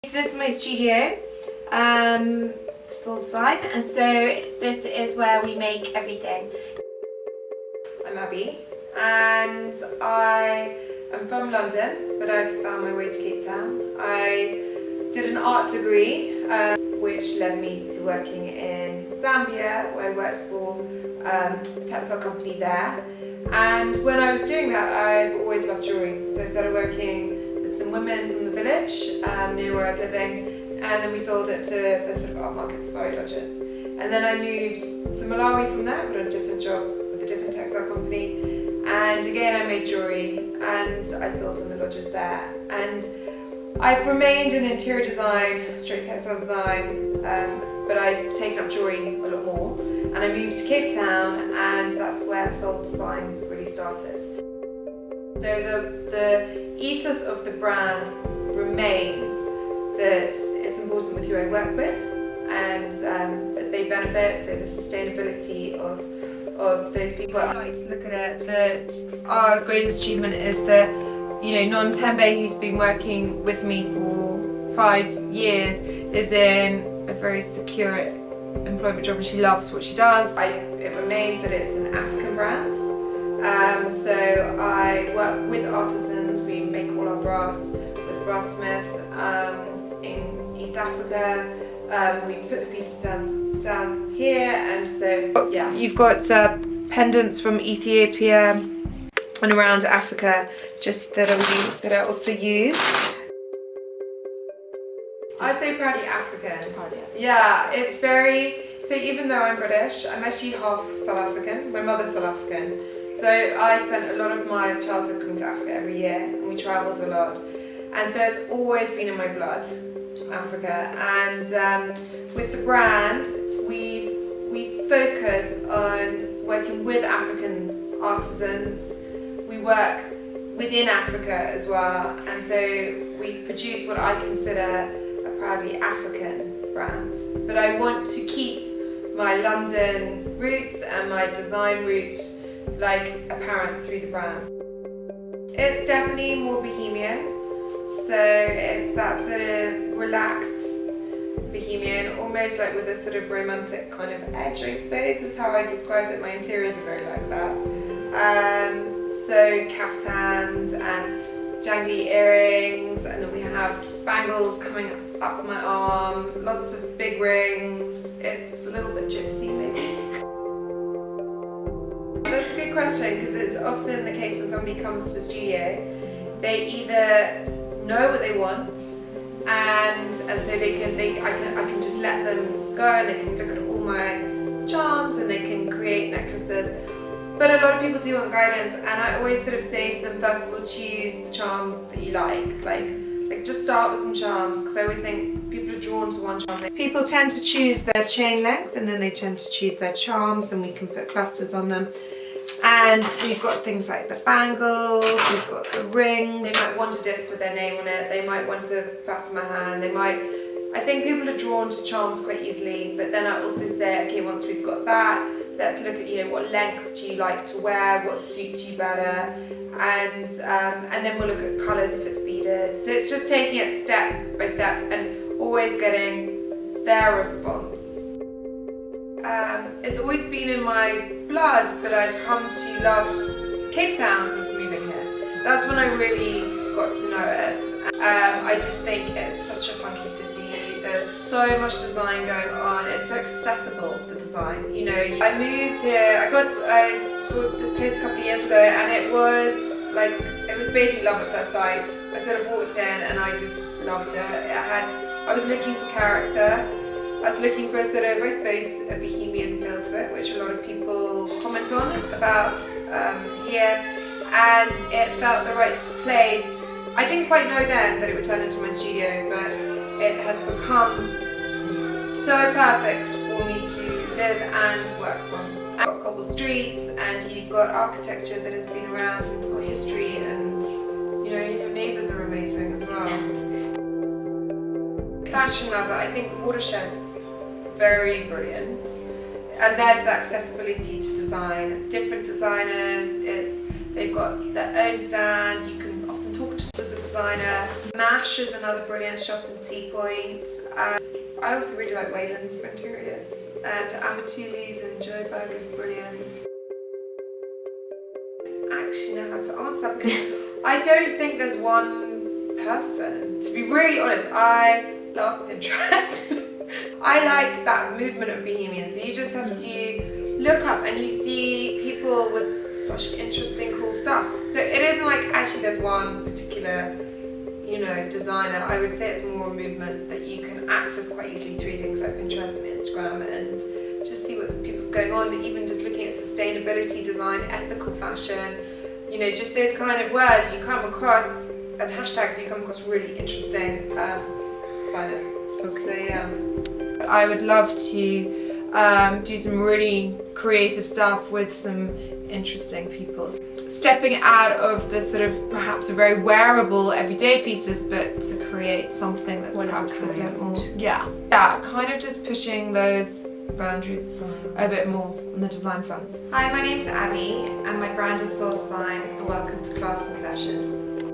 This is my studio, still design, and so this is where we make everything. I'm Abi, and I am from London, but I've found my way to Cape Town. I did an art degree, which led me to working in Zambia, where I worked for a textile company there. And when I was doing that, I've always loved jewellery. So I started working with some women from the village near where I was living, and then we sold it to the sort of art market safari lodges. And then I moved to Malawi from there, got a different job with a different textile company, and again I made jewellery and I sold in the lodges there. And I've remained in interior design, straight textile design, but I've taken up jewellery a lot more, and I moved to Cape Town, and that's where soul design really started. So the ethos of the brand remains that it's important with who I work with, and that they benefit, so the sustainability of those people. I like to look at it that our greatest achievement is that, Non Tembe, who's been working with me for 5 years, is in a very secure employment job and she loves what she does. It remains that it's an African brand. So I work with artisans. We make all our brass with Brassmith in East Africa. We put the pieces down here, and so yeah. You've got pendants from Ethiopia and around Africa, just that I also use. I'd say proudly African. Yeah, it's very, so even though I'm British, I'm actually half South African. My mother's South African. So I spent a lot of my childhood coming to Africa every year, and we travelled a lot. And so it's always been in my blood, Africa. And with the brand, we focus on working with African artisans. We work within Africa as well, and so we produce what I consider a proudly African brand. But I want to keep my London roots and my design roots apparent through the brand. It's definitely more bohemian, so it's that sort of relaxed bohemian, almost like with a sort of romantic kind of edge, I suppose is how I described it. My interiors are very like that. So kaftans and jangly earrings, and then we have bangles coming up my arm, lots of big rings. It's a little bit gypsy maybe. That's a good question, because it's often the case when somebody comes to the studio, they either know what they want, and so I can just let them go and they can look at all my charms and they can create necklaces. But a lot of people do want guidance, and I always sort of say to them, first of all, choose the charm that you like just start with some charms, because I always think people are drawn to one charm. People tend to choose their chain length, and then they tend to choose their charms, and we can put clusters on them. And we've got things like the bangles, we've got the rings. They might want a disc with their name on it, they might want a Fatima hand, I think people are drawn to charms quite easily, but then I also say, okay, once we've got that, let's look at what length do you like to wear, what suits you better, and then we'll look at colours if it's beaded. So it's just taking it step by step and always getting their response. It's always been in my blood, but I've come to love Cape Town since moving here. That's when I really got to know it. I just think it's such a funky city. There's so much design going on. It's so accessible, the design. I moved here. I bought this place a couple of years ago, and it was basically love at first sight. I sort of walked in and I just loved it. I was looking for character. I was looking for a sort of, I suppose, a bohemian feel to it, which a lot of people comment on about here, and it felt the right place. I didn't quite know then that it would turn into my studio, but it has become so perfect for me to live and work from. You've got cobble streets, and you've got architecture that has been around, and it's got history, and your neighbours are amazing as well. Fashion lover, I think Watershed's very brilliant, and there's the accessibility to design. It's different designers, they've got their own stand, you can often talk to the designer. Mash is another brilliant shop in Sea Point. I also really like Wayland's for interiors, and Amatuli's and Joburg is brilliant. I actually know how to answer that because I don't think there's one person. To be really honest, I love Pinterest. I like that movement of bohemian, so you just have to look up and you see people with such interesting, cool stuff. So it isn't like actually there's one particular, you know, designer. I would say it's more a movement that you can access quite easily through things like Pinterest and Instagram and just see what people's going on. Even just looking at sustainability design, ethical fashion, you know, just those kind of words you come across and hashtags you come across really interesting designers. Okay. So yeah. I would love to do some really creative stuff with some interesting people. Stepping out of the sort of perhaps very wearable everyday pieces, but to create something that's perhaps a bit more, kind of just pushing those boundaries a bit more on the design front. Hi, my name's Abi and my brand is Soul Design, and welcome to Klaas in Session.